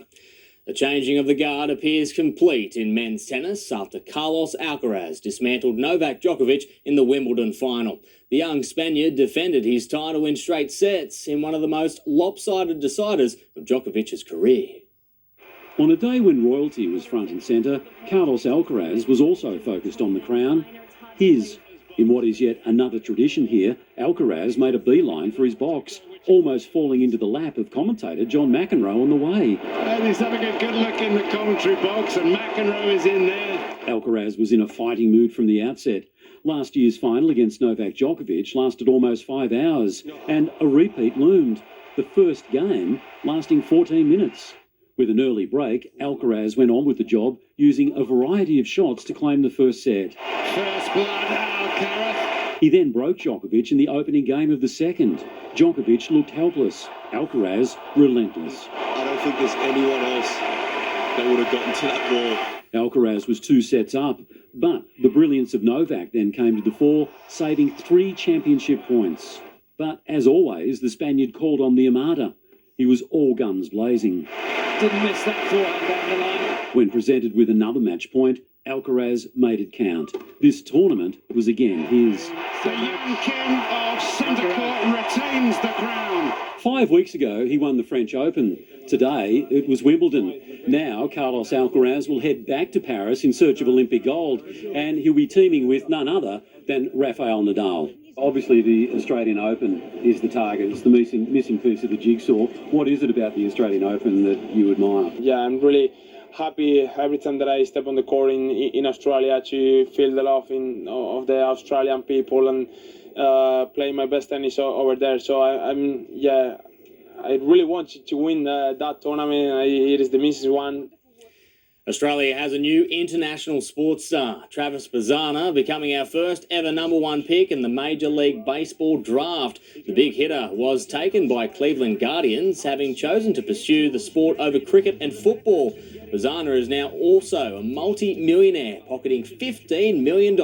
The changing of the guard appears complete in men's tennis after Carlos Alcaraz dismantled Novak Djokovic in the Wimbledon final. The young Spaniard defended his title in straight sets in one of the most lopsided deciders of Djokovic's career. On a day when royalty was front and centre, Carlos Alcaraz was also focused on the crown, his. In what is yet another tradition here, Alcaraz made a beeline for his box, almost falling into the lap of commentator John McEnroe on the way. And he's having a good look in the commentary box, and McEnroe is in there. Alcaraz was in a fighting mood from the outset. Last year's final against Novak Djokovic lasted almost 5 hours, and a repeat loomed, the first game lasting 14 minutes. With an early break, Alcaraz went on with the job, using a variety of shots to claim the first set. First blood, Alcaraz. He then broke Djokovic in the opening game of the second. Djokovic looked helpless. Alcaraz, relentless. I don't think there's anyone else that would have gotten to that ball. Alcaraz was 2 sets up, but the brilliance of Novak then came to the fore, saving 3 championship points. But as always, the Spaniard called on the Armada. He was all guns blazing. Didn't miss that forehand down the line. When presented with another match point, Alcaraz made it count. This tournament was again his. The young king of centre court retains the crown. 5 weeks ago, he won the French Open. Today, it was Wimbledon. Now, Carlos Alcaraz will head back to Paris in search of Olympic gold, and he'll be teaming with none other than Rafael Nadal. Obviously, the Australian Open is the target. It's the missing piece of the jigsaw. What is it about the Australian Open that you admire? Yeah, I'm really happy every time that I step on the court in Australia to feel the love of the Australian people and play my best tennis over there. So I really want to win that tournament. It is the missing one. Australia has a new international sports star, Travis Bazzana, becoming our first ever #1 pick in the Major League Baseball draft. The big hitter was taken by Cleveland Guardians, having chosen to pursue the sport over cricket and football. Bazzana is now also a multi-millionaire, pocketing $15 million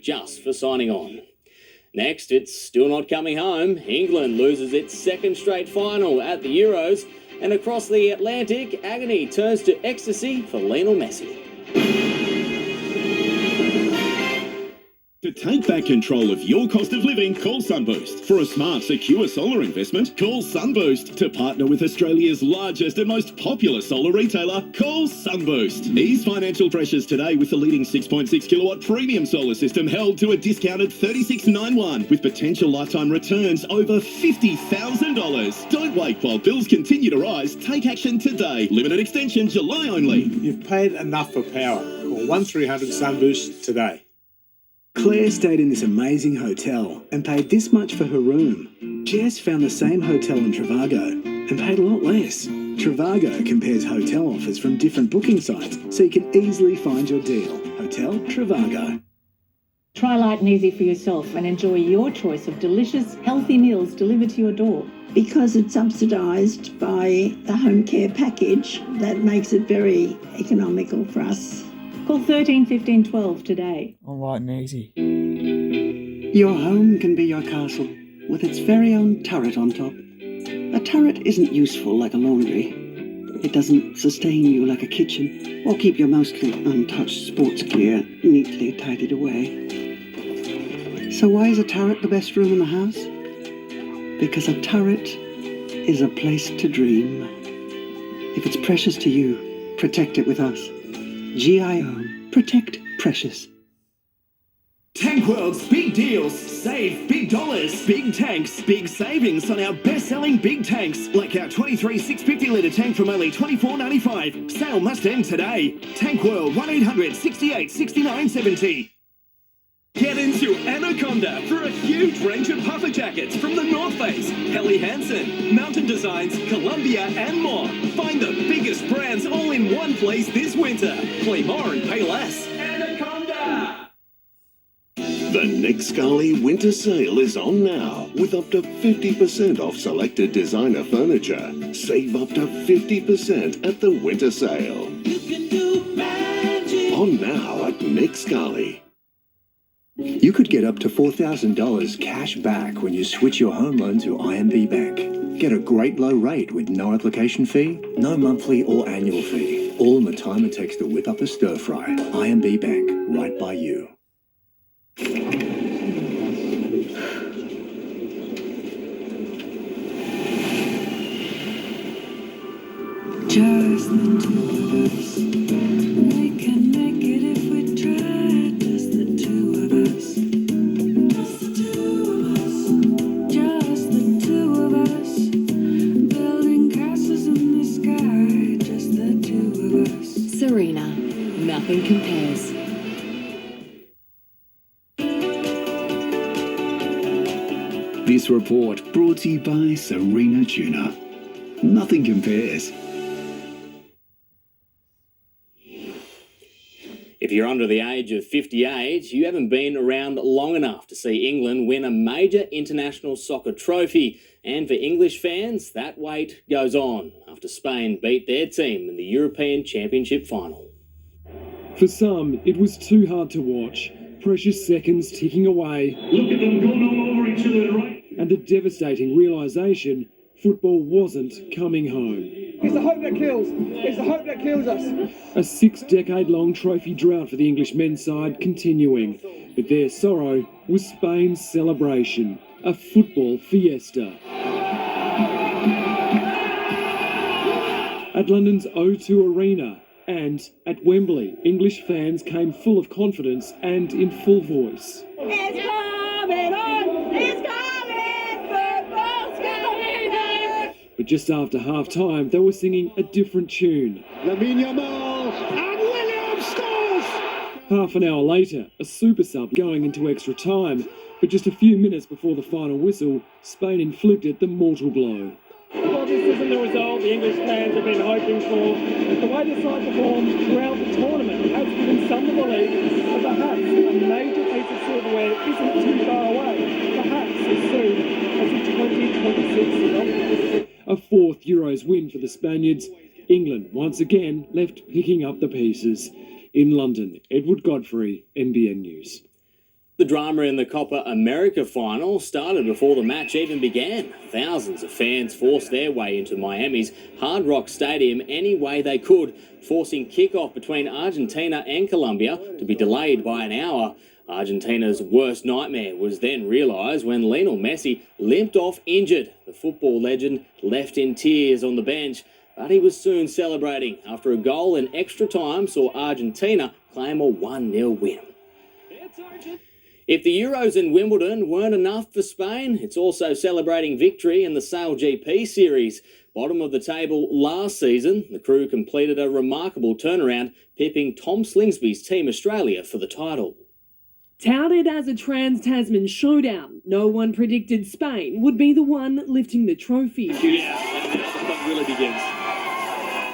just for signing on. Next, it's still not coming home. England loses its second straight final at the Euros. And across the Atlantic, agony turns to ecstasy for Lionel Messi. To take back control of your cost of living, call Sunboost. For a smart, secure solar investment, call Sunboost. To partner with Australia's largest and most popular solar retailer, call Sunboost. Ease financial pressures today with the leading 6.6 kilowatt premium solar system held to a discounted $36.91 with potential lifetime returns over $50,000. Don't wait while bills continue to rise. Take action today. Limited extension July only. You've paid enough for power. Call 1300 Sunboost today. Claire stayed in this amazing hotel and paid this much for her room. Jess found the same hotel in Trivago and paid a lot less. Trivago compares hotel offers from different booking sites so you can easily find your deal. Hotel Trivago. Try light and easy for yourself and enjoy your choice of delicious, healthy meals delivered to your door. Because it's subsidised by the home care package, that makes it very economical for us. Call 13 15 12 today. All right and easy. Your home can be your castle with its very own turret on top. A turret isn't useful like a laundry. It doesn't sustain you like a kitchen or keep your mostly untouched sports gear neatly tidied away. So why is a turret the best room in the house? Because a turret is a place to dream. If it's precious to you, protect it with us. GIO. Protect Precious. Tank World's big deals. Save big dollars. Big tanks. Big savings on our best-selling big tanks. Like our 23 650-litre tank from only $24.95. Sale must end today. Tank World 1800 68 69 70. Get into Anaconda for a huge range of puffer jackets from the North Face, Helly Hansen, Mountain Designs, Columbia and more. Find the biggest brands all in one place this winter. Play more and pay less. Anaconda! The Nick Scully winter sale is on now with up to 50% off selected designer furniture. Save up to 50% at the winter sale. You can do magic. On now at Nick Scully. You could get up to $4,000 cash back when you switch your home loan to IMB Bank. Get a great low rate with no application fee, no monthly or annual fee. All in the time it takes to whip up a stir fry. IMB Bank, right by you. Just the two of us. We can make it if we try. Just the two of us. Just the two of us. Just the two of us. Building castles in the sky. Just the two of us. Serena. Nothing compares. This report brought to you by Serena Tuna. Nothing compares. If you're under the age of 58, you haven't been around long enough to see England win a major international soccer trophy. And for English fans, that wait goes on after Spain beat their team in the European Championship final. For some, it was too hard to watch. Precious seconds ticking away. Look at them going all over each other, right? And the devastating realisation football wasn't coming home. It's the hope that kills. It's the hope that kills us. A 6-decade-long trophy drought for the English men's side continuing. But their sorrow was Spain's celebration, a football fiesta. At London's O2 Arena and at Wembley, English fans came full of confidence and in full voice. It's coming on! But just after half-time, they were singing a different tune. Lamine Yamal and Williams scores! Half an hour later, a super sub going into extra time. But just a few minutes before the final whistle, Spain inflicted the mortal blow. Well, this isn't the result the English fans have been hoping for, but the way the side performed throughout the tournament has given some to believe that perhaps a major piece of silverware isn't too far away, perhaps as soon as the 2026 Olympics. A fourth Euros win for the Spaniards. England once again left picking up the pieces. In London, Edward Godfrey, NBN News. The drama in the Copa America final started before the match even began. Thousands of fans forced their way into Miami's Hard Rock Stadium any way they could, forcing kickoff between Argentina and Colombia to be delayed by an hour. Argentina's worst nightmare was then realised when Lionel Messi limped off injured. The football legend left in tears on the bench, but he was soon celebrating after a goal in extra time saw Argentina claim a 1-0 win. If the Euros in Wimbledon weren't enough for Spain, it's also celebrating victory in the Sail GP series. Bottom of the table last season, the crew completed a remarkable turnaround, pipping Tom Slingsby's Team Australia for the title. Touted as a Trans-Tasman showdown, no one predicted Spain would be the one lifting the trophy. Yeah, the fun really begins.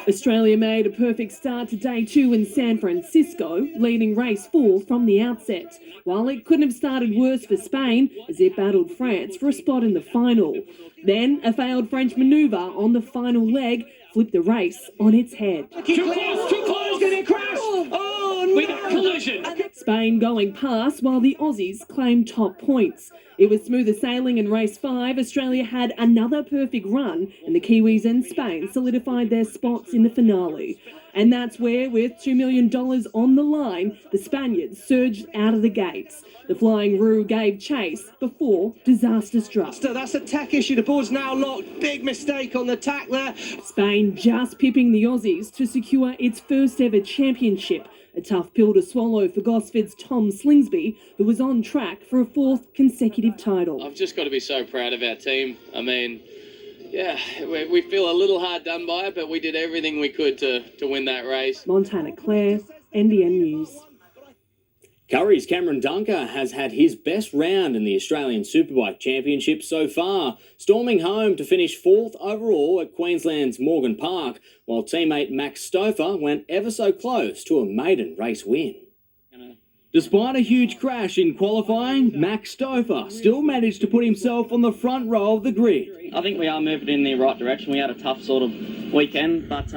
Australia made a perfect start to day 2 in San Francisco, leading race 4 from the outset, while it couldn't have started worse for Spain as it battled France for a spot in the final. Then a failed French manoeuvre on the final leg flipped the race on its head. Too close, did it crash? Oh, no! We got collision! Spain going past while the Aussies claimed top points. It was smoother sailing in race 5. Australia had another perfect run, and the Kiwis and Spain solidified their spots in the finale. And that's where, with $2 million on the line, the Spaniards surged out of the gates. The Flying Roo gave chase before disaster struck. That's a tack issue. The ball's now locked. Big mistake on the tack there. Spain just pipping the Aussies to secure its first ever championship. A tough pill to swallow for Gosford's Tom Slingsby, who was on track for a 4th consecutive title. I've just got to be so proud of our team. I mean, yeah, we feel a little hard done by it, but we did everything we could to win that race. Montana Clare, NBN News. Curry's Cameron Dunker has had his best round in the Australian Superbike Championship so far, storming home to finish 4th overall at Queensland's Morgan Park, while teammate Max Stouffer went ever so close to a maiden race win. Despite a huge crash in qualifying, Max Stouffer still managed to put himself on the front row of the grid. I think we are moving in the right direction. We had a tough sort of weekend, but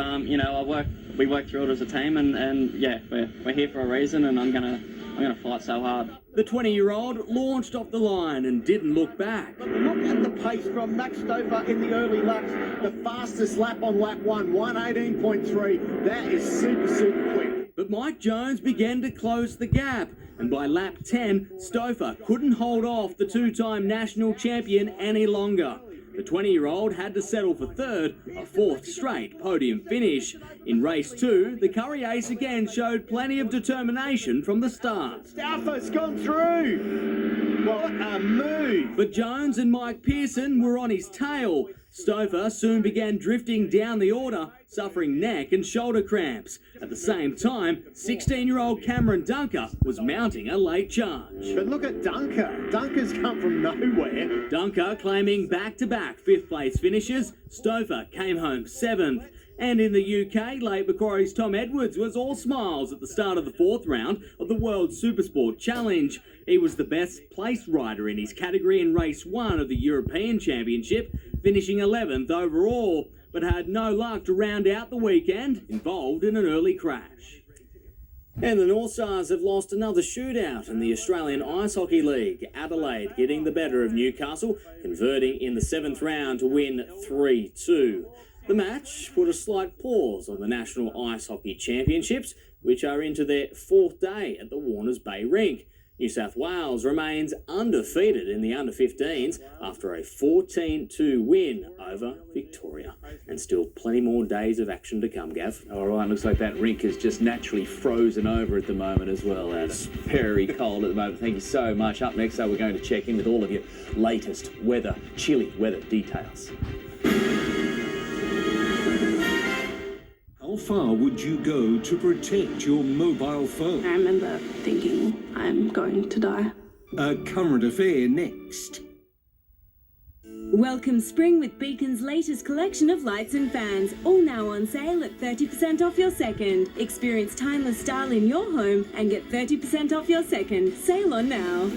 we worked through it as a team, and yeah, we're here for a reason, and I'm gonna fight so hard. The 20-year-old launched off the line and didn't look back. Look at the pace from Max Stouffer in the early laps. The fastest lap on lap 1, 1:18.3. That is super quick. But Mike Jones began to close the gap, and by lap 10, Stouffer couldn't hold off the 2-time national champion any longer. The 20-year-old had to settle for 3rd, a 4th straight podium finish. In race 2, the Curry ace again showed plenty of determination from the start. Stouffer's gone through! What a move! But Jones and Mike Pearson were on his tail. Stouffer soon began drifting down the order, suffering neck and shoulder cramps. At the same time, 16-year-old Cameron Dunker was mounting a late charge. But look at Dunker. Dunker's come from nowhere. Dunker claiming back-to-back 5th place finishes. Stouffer came home 7th. And in the UK, late Macquarie's Tom Edwards was all smiles at the start of the 4th round of the World Supersport Challenge. He was the best placed rider in his category in race 1 of the European Championship, finishing 11th overall, but had no luck to round out the weekend, involved in an early crash. And the North Stars have lost another shootout in the Australian Ice Hockey League. Adelaide getting the better of Newcastle, converting in the 7th round to win 3-2. The match put a slight pause on the National Ice Hockey Championships, which are into their 4th day at the Warners Bay Rink. New South Wales remains undefeated in the under-15s after a 14-2 win over Victoria. And still plenty more days of action to come, Gav. All right, looks like that rink is just naturally frozen over at the moment as well, Adam. It's very cold at the moment. Thank you so much. Up next, we're going to check in with all of your latest chilly weather details. far would you go to protect your mobile phone? I remember thinking, I'm going to die. A current affair next. Welcome spring with Beacon's latest collection of lights and fans, all now on sale at 30% off your second. Experience timeless style in your home and get 30% off your second. Sale on now.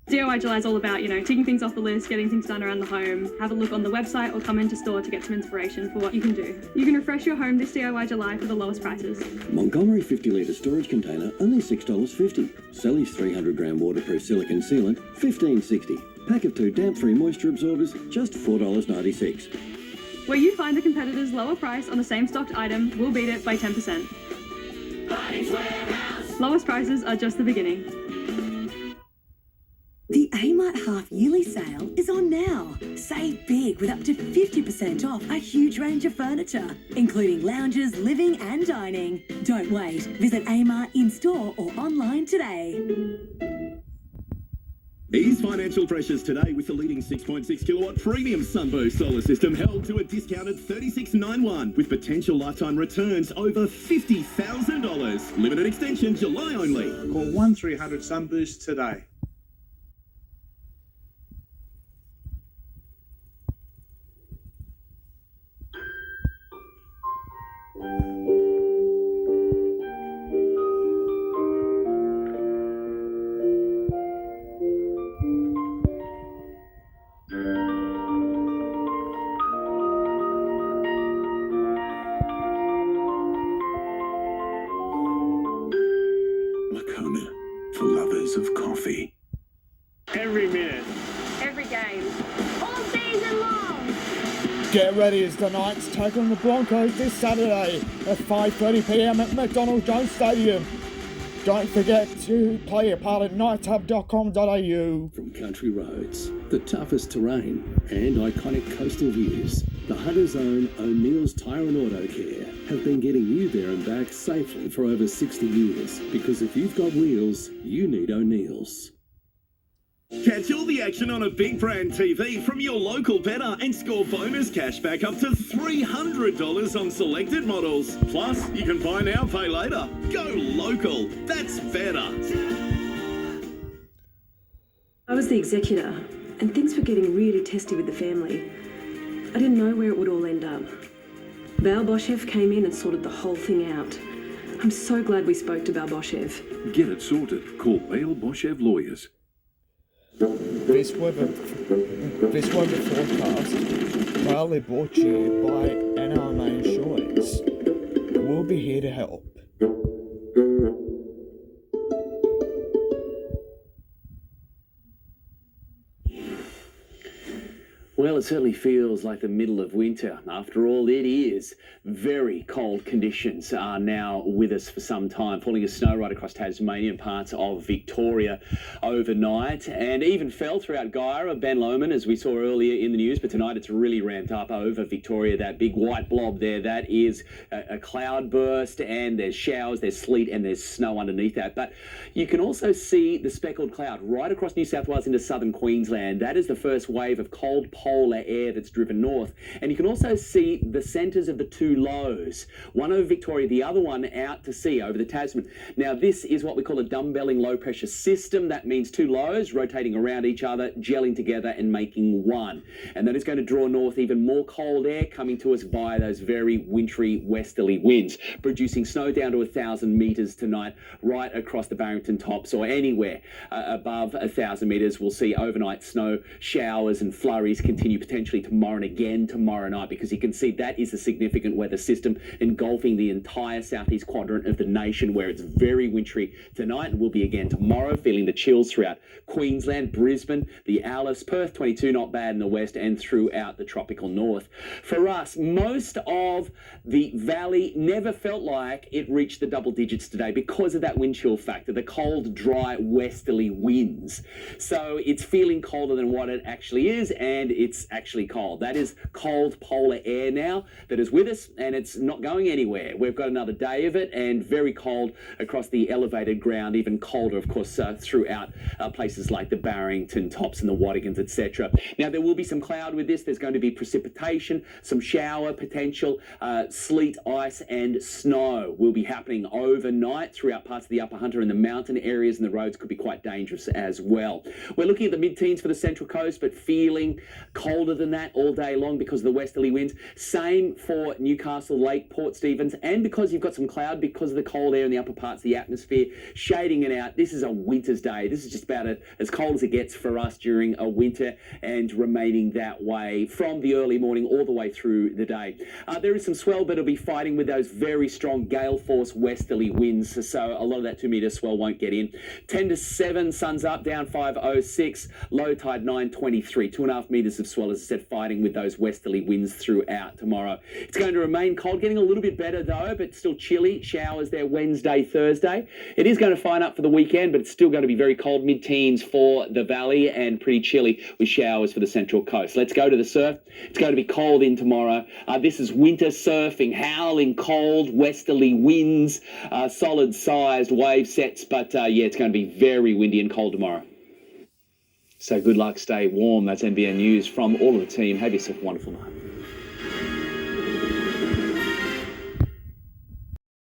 DIY July is all about, ticking things off the list, getting things done around the home. Have a look on the website or come into store to get some inspiration for what you can do. You can refresh your home this DIY July for the lowest prices. Montgomery 50-litre storage container, only $6.50. Sally's 300-gram waterproof silicone sealant, $15.60. Pack of 2 damp-free moisture absorbers, just $4.96. Where you find the competitor's lower price on the same stocked item, we'll beat it by 10%. Lowest prices are just the beginning. The Amart half-yearly sale is on now. Save big with up to 50% off a huge range of furniture, including lounges, living and dining. Don't wait. Visit Amart in-store or online today. Ease financial pressures today with the leading 6.6 kilowatt premium Sunboost solar system held to a discounted $36.91 with potential lifetime returns over $50,000. Limited extension July only. Call 1300 Sunboost today. Makona, for lovers of coffee. Every minute. Every game. All season long. Get ready as the Knights take on the Broncos this Saturday at 5:30 p.m. at McDonald Jones Stadium. Don't forget to play your part at nighthub.com.au. From country roads, the toughest terrain and iconic coastal views, the Hunter's Own O'Neill's Tyre and Auto Care have been getting you there and back safely for over 60 years. Because if you've got wheels, you need O'Neill's. Catch all the action on a big brand TV from your local bettor and score bonus cash back up to $300 on selected models. Plus, you can buy now, pay later. Go local. That's better. I was the executor, and things were getting really testy with the family. I didn't know where it would all end up. Val Boshev came in and sorted the whole thing out. I'm so glad we spoke to Val Boshev. Get it sorted. Call Bale Boshev Lawyers. This weather forecast proudly brought to you by NRMA Insurance. We'll be here to help. Well, it certainly feels like the middle of winter. After all, it is. Very cold conditions are now with us for some time, falling as snow right across Tasmania and parts of Victoria overnight, and even fell throughout Guyra, Ben Lomond, as we saw earlier in the news, but tonight it's really ramped up over Victoria. That big white blob there, that is a cloud burst, and there's showers, there's sleet, and there's snow underneath that. But you can also see the speckled cloud right across New South Wales into southern Queensland. That is the first wave of cold polar air that's driven north. And you can also see the centres of the two lows, one over Victoria, the other one out to sea over the Tasman. Now, this is what we call a dumbbelling low pressure system. That means two lows rotating around each other, gelling together and making one. And that is going to draw north even more cold air coming to us via those very wintry westerly winds, producing snow down to 1,000 metres tonight right across the Barrington Tops, or anywhere above 1,000 metres. We'll see overnight snow showers and flurries continue potentially tomorrow and again tomorrow night, because you can see that is a significant weather system engulfing the entire southeast quadrant of the nation, where it's very wintry tonight and will be again tomorrow, feeling the chills throughout Queensland, Brisbane, the Alice, Perth 22, not bad in the west, and throughout the tropical north. For us, most of the valley never felt like it reached the double digits today because of that wind chill factor, the cold, dry, westerly winds. So it's feeling colder than what it actually is, and it's is actually cold. That is cold polar air now that is with us, and it's not going anywhere. We've got another day of it, and very cold across the elevated ground, even colder, of course, throughout places like the Barrington Tops and the Waddingtons, etc. Now, there will be some cloud with this. There's going to be precipitation, some shower potential, sleet, ice and snow will be happening overnight throughout parts of the Upper Hunter and the mountain areas, and the roads could be quite dangerous as well. We're looking at the mid-teens for the Central Coast, but feeling colder than that all day long because of the westerly winds. Same for Newcastle, Lake, Port Stephens, and because you've got some cloud because of the cold air in the upper parts of the atmosphere, shading it out. This is a winter's day. This is just about as cold as it gets for us during a winter, and remaining that way from the early morning all the way through the day. There is some swell, but it'll be fighting with those very strong gale force westerly winds, so a lot of that 2 metre swell won't get in. 10 to 7, sun's up, down 5:06, low tide 9:23, 2.5 metres of swell, as I said, fighting with those westerly winds throughout tomorrow. It's going to remain cold, getting a little bit better though, but still chilly. Showers there Wednesday, Thursday. It is going to fine up for the weekend, but it's still going to be very cold, mid-teens for the valley, and pretty chilly with showers for the Central Coast. Let's go to the surf. It's going to be cold in tomorrow. This is winter surfing, howling cold, westerly winds, solid sized wave sets, but yeah, it's going to be very windy and cold tomorrow. So good luck, stay warm. That's NBN News from all of the team. Have yourself a wonderful night.